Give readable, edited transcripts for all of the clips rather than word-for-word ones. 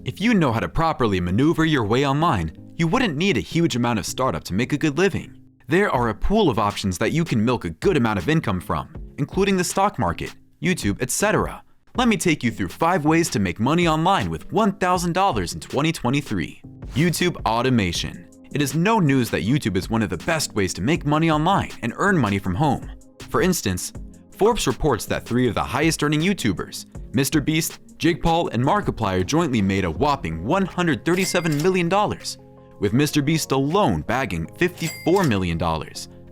If you know how to properly maneuver your way online, you wouldn't need a huge amount of startup to make a good living. There are a pool of options that you can milk a good amount of income from, including the stock market, YouTube, etc. Let me take you through 5 ways to make money online with $1,000 in 2023. YouTube automation. It is no news that YouTube is one of the best ways to make money online and earn money from home. For instance, Forbes reports that 3 of the highest earning YouTubers, MrBeast, Jake Paul, and Markiplier jointly made a whopping $137 million, with MrBeast alone bagging $54 million.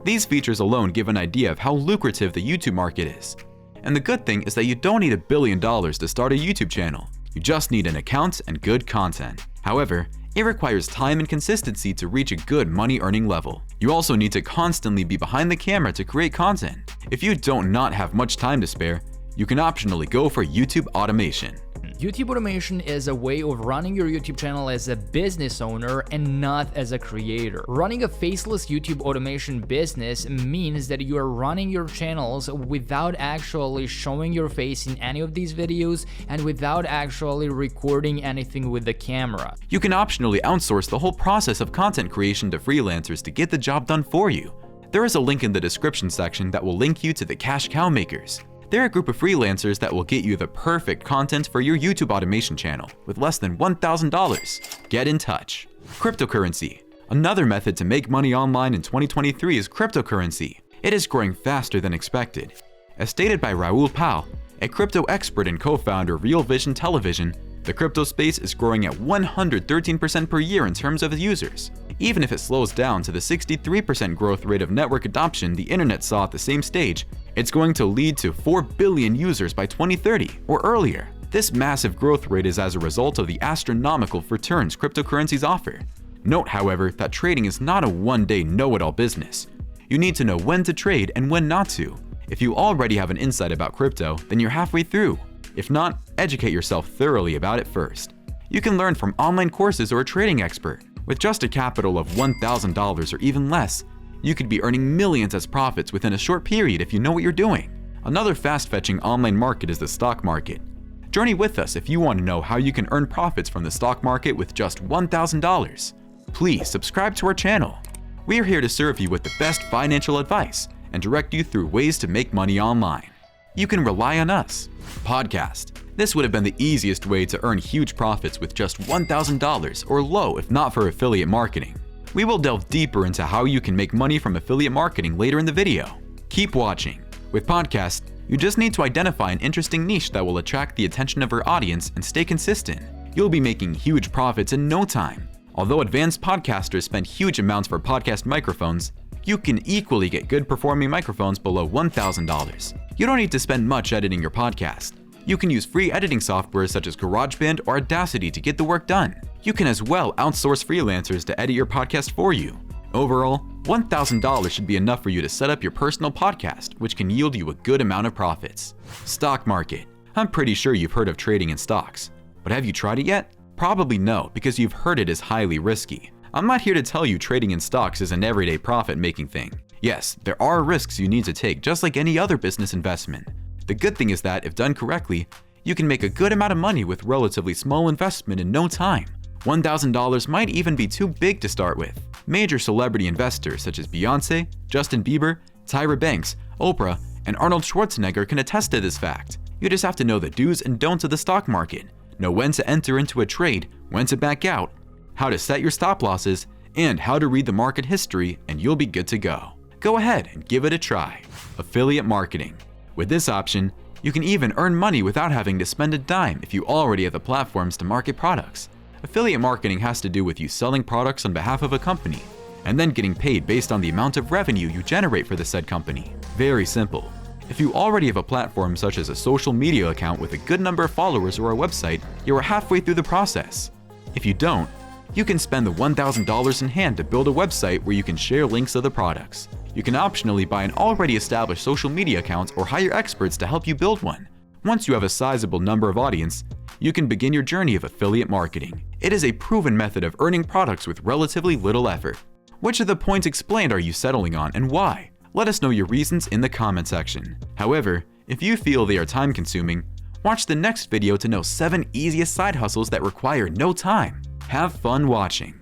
These features alone give an idea of how lucrative the YouTube market is. And the good thing is that you don't need $1 billion to start a YouTube channel. You just need an account and good content. However, it requires time and consistency to reach a good money-earning level. You also need to constantly be behind the camera to create content. If you don't not have much time to spare, you can optionally go for YouTube automation. YouTube automation is a way of running your YouTube channel as a business owner and not as a creator. Running a faceless YouTube automation business means that you are running your channels without actually showing your face in any of these videos and without actually recording anything with the camera. You can optionally outsource the whole process of content creation to freelancers to get the job done for you. There is a link in the description section that will link you to the Cash Cow Makers. They're a group of freelancers that will get you the perfect content for your YouTube automation channel with less than $1,000. Get in touch. Cryptocurrency. Another method to make money online in 2023 is cryptocurrency. It is growing faster than expected. As stated by Raul Pal, a crypto expert and co-founder of Real Vision Television, the crypto space is growing at 113% per year in terms of users. Even if it slows down to the 63% growth rate of network adoption the internet saw at the same stage, it's going to lead to 4 billion users by 2030 or earlier. This massive growth rate is as a result of the astronomical returns cryptocurrencies offer. Note, however, that trading is not a one-day know-it-all business. You need to know when to trade and when not to. If you already have an insight about crypto, then you're halfway through. If not, educate yourself thoroughly about it first. You can learn from online courses or a trading expert. With just a capital of $1,000 or even less, you could be earning millions as profits within a short period if you know what you're doing. Another fast-fetching online market is the stock market. Journey with us if you want to know how you can earn profits from the stock market with just $1,000. Please subscribe to our channel. We are here to serve you with the best financial advice and direct you through ways to make money online. You can rely on us. Podcast. This would have been the easiest way to earn huge profits with just $1,000 or low if not for affiliate marketing. We will delve deeper into how you can make money from affiliate marketing later in the video. Keep watching. With podcasts, you just need to identify an interesting niche that will attract the attention of our audience and stay consistent. You'll be making huge profits in no time. Although advanced podcasters spend huge amounts for podcast microphones, you can equally get good performing microphones below $1,000. You don't need to spend much editing your podcast. You can use free editing software such as GarageBand or Audacity to get the work done. You can as well outsource freelancers to edit your podcast for you. Overall, $1,000 should be enough for you to set up your personal podcast, which can yield you a good amount of profits. Stock market. I'm pretty sure you've heard of trading in stocks, but have you tried it yet? Probably no, because you've heard it is highly risky. I'm not here to tell you trading in stocks is an everyday profit-making thing. Yes, there are risks you need to take just like any other business investment. The good thing is that if done correctly, you can make a good amount of money with relatively small investment in no time. $1,000 might even be too big to start with. Major celebrity investors such as Beyonce, Justin Bieber, Tyra Banks, Oprah, and Arnold Schwarzenegger can attest to this fact. You just have to know the do's and don'ts of the stock market, know when to enter into a trade, when to back out, how to set your stop losses, and how to read the market history, and you'll be good to go. Go ahead and give it a try. Affiliate marketing. With this option, you can even earn money without having to spend a dime if you already have the platforms to market products. Affiliate marketing has to do with you selling products on behalf of a company, and then getting paid based on the amount of revenue you generate for the said company. Very simple. If you already have a platform such as a social media account with a good number of followers or a website, you are halfway through the process. If you don't, you can spend the $1,000 in hand to build a website where you can share links of the products. You can optionally buy an already established social media account or hire experts to help you build one. Once you have a sizable number of audience, you can begin your journey of affiliate marketing. It is a proven method of earning products with relatively little effort. Which of the points explained are you settling on and why? Let us know your reasons in the comment section. However, if you feel they are time-consuming, Watch the next video to know 7 easiest side hustles that require no time. Have fun watching.